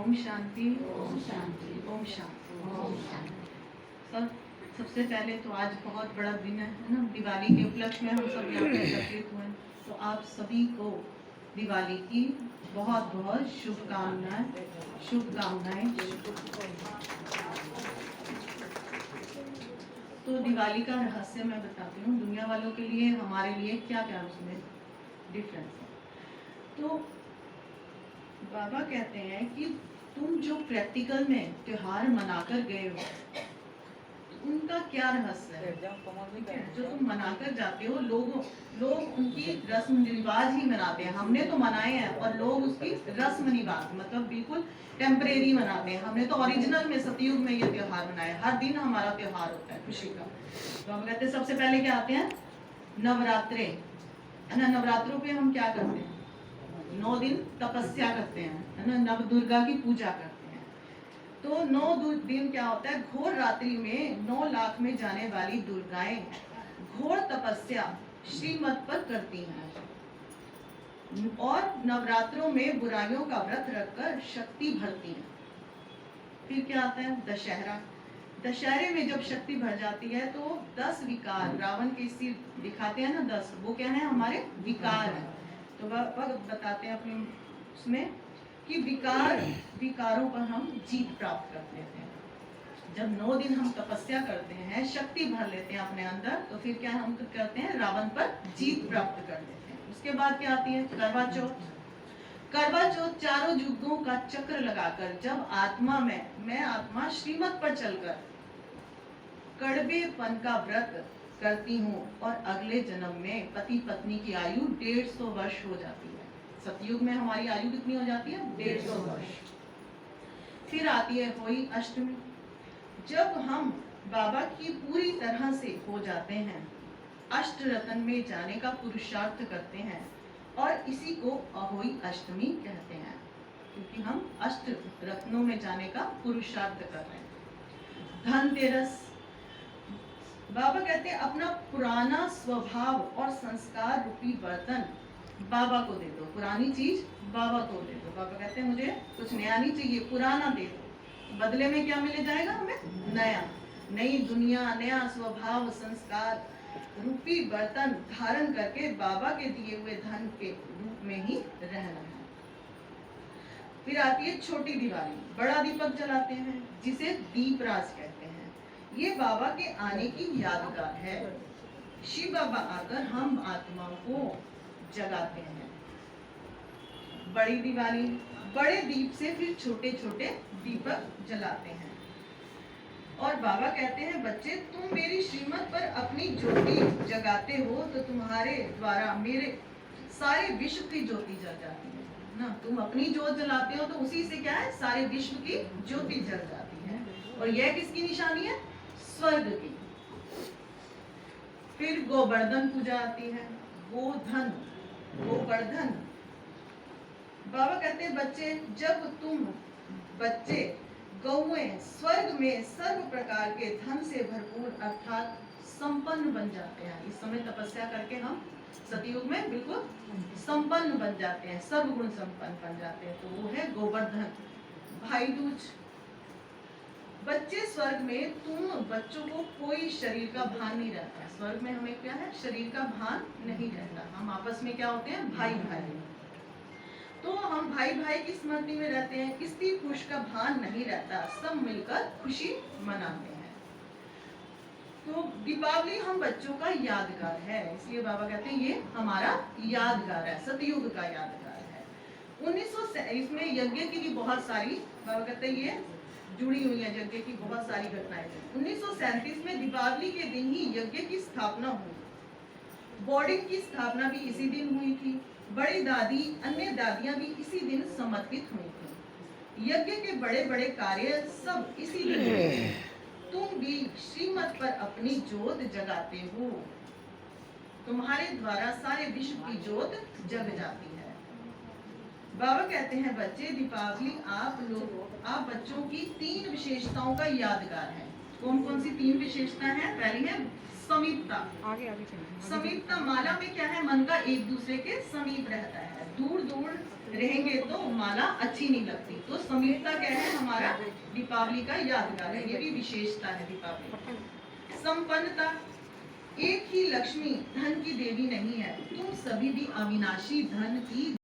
ओम शांति, ओम शांति, ओम शांति, ओम शांति। सबसे पहले तो आज बहुत बड़ा दिन है ना, दिवाली के उपलक्ष्य में हम सब यहाँ पे एकत्रित हुए। तो आप सभी को दिवाली की बहुत बहुत शुभकामनाएं, शुभकामनाएं। तो दिवाली का रहस्य मैं बताती हूँ, दुनिया वालों के लिए, हमारे लिए क्या क्या उसमें डिफरेंस है। तो बाबा कहते हैं कि तुम जो प्रैक्टिकल में त्योहार मनाकर गए हो, उनका क्या रहस्य है? जो तुम मनाकर जाते हो, लोग उनकी रस्म रिवाज ही मनाते हैं। हमने तो मनाए हैं और लोग उसकी रस्म रिवाज मतलब बिल्कुल टेम्परेरी मनाते हैं। हमने तो ओरिजिनल में सतयुग में ये त्योहार मनाए। हर दिन हमारा त्योहार होता है खुशी का। तो हम कहते हैं सबसे पहले क्या आते हैं? नवरात्रे, है ना। नवरात्रों पे हम क्या करते हैं? 9 दिन तपस्या करते हैं, है ना। नव दुर्गा की पूजा करते हैं। तो 9 दिन क्या होता है? घोर रात्रि में 9 लाख में जाने वाली दुर्गाएं घोर तपस्या श्रीमत पर करती हैं और नवरात्रों में बुराइयों का व्रत रखकर शक्ति भरती हैं। फिर क्या आता है? दशहरा। दशहरे में जब शक्ति भर जाती है तो 10 विकार, रावण के सिर दिखाते हैं ना 10, वो क्या है? हमारे विकार है। तो वह बताते हैं अपने उसमें कि विकारों पर हम जीत प्राप्त कर लेते हैं। जब 9 दिन हम तपस्या करते हैं, शक्ति भर लेते हैं अपने अंदर, तो फिर क्या हम करते हैं? रावण पर जीत प्राप्त कर लेते हैं। उसके बाद क्या आती है? करवा चौथ। करवा चौथ चारों युगों का चक्र लगाकर जब आत्मा मैं आत्मा श्रीमत पर चलकर कड़वेपन का व्रत करती हूँ और अगले जन्म में पति पत्नी की आयु 150 वर्ष हो जाती है। सतयुग में हमारी आयु कितनी हो जाती है? 150 वर्ष। फिर आती है होली अष्टमी। जब हम बाबा की पूरी तरह से हो जाते हैं, अष्ट रत्न में जाने का पुरुषार्थ करते हैं और इसी को अहोई अष्टमी कहते हैं, क्योंकि हम अष्ट रत्नों में जाने का पुरुषार्थ कर रहे हैं। धनतेरस। बाबा कहते हैं अपना पुराना स्वभाव और संस्कार रूपी बर्तन बाबा को दे दो। पुरानी चीज बाबा को दे दो। बाबा कहते हैं मुझे कुछ नया नहीं चाहिए, पुराना दे दो। बदले में क्या मिल जाएगा हमें? नया, नई दुनिया, नया स्वभाव संस्कार रूपी बर्तन धारण करके बाबा के दिए हुए धन के रूप में ही रहना है। फिर आती है छोटी दिवाली। बड़ा दीपक जलाते हैं जिसे दीपराज कहते हैं। ये बाबा के आने की यादगार है। शिव बाबा आकर हम आत्माओं को जगाते हैं। बड़ी दिवाली, बड़े दीप से फिर छोटे छोटे दीपक जलाते हैं। और बाबा कहते हैं बच्चे, तुम मेरी श्रीमत पर अपनी ज्योति जगाते हो तो तुम्हारे द्वारा मेरे सारे विश्व की ज्योति जल जाती है ना। तुम अपनी ज्योत जलाते हो तो उसी से क्या है? सारे विश्व की ज्योति जल जाती है। और यह किसकी निशानी है? स्वर्ग की। फिर गोवर्धन पूजा आती है। गोधन, गोवर्धन। बाबा कहते हैं बच्चे, जब तुम बच्चे गौएं स्वर्ग में सर्व प्रकार के धन से भरपूर अर्थात संपन्न बन जाते हैं। इस समय तपस्या करके हम सतयुग में बिल्कुल संपन्न बन जाते हैं, सर्वगुण संपन्न बन जाते हैं। तो वो है गोवर्धन। भाई दूज। बच्चे स्वर्ग में तुम बच्चों को कोई शरीर का भान नहीं रहता। स्वर्ग में हमें क्या है? शरीर का भान नहीं रहता। हम आपस में क्या होते हैं? भाई भाई। तो हम भाई भाई की स्मृति में रहते हैं। स्त्री पुरुष का भान नहीं रहता, सब मिलकर खुशी मनाते हैं। तो दीपावली हम बच्चों का यादगार है, इसलिए बाबा कहते हैं ये हमारा यादगार है, सतयुग का यादगार है। 1927 में यज्ञ की भी बहुत सारी, बाबा कहते हैं ये जुड़ी हुई है, यज्ञ की बहुत सारी घटनाएं। 1937 में दीपावली के दिन ही यज्ञ की स्थापना हुई। बोर्डिंग की स्थापना भी इसी दिन हुई थी। बड़ी दादी, अन्य दादियां भी इसी दिन समर्पित हुई थी। यज्ञ के बड़े बड़े कार्य सब इसी दिन हुए। तुम भी श्रीमत पर अपनी ज्योत जगाते हो। तुम्हारे द्वारा सारे विश्व की ज्योत जग जाती है। बाबा कहते हैं बच्चे, दीपावली आप बच्चों की 3 विशेषताओं का यादगार है। कौन कौन सी 3 विशेषता है? पहली है समीपता। आगे समीपता। माला में क्या है? मन का एक दूसरे के समीप रहता है। दूर दूर रहेंगे तो माला अच्छी नहीं लगती। तो समीपता क्या है, हमारा दीपावली का यादगार है, ये भी विशेषता है दीपावली। संपन्नता, एक ही लक्ष्मी धन की देवी नहीं है, तुम सभी भी अविनाशी धन की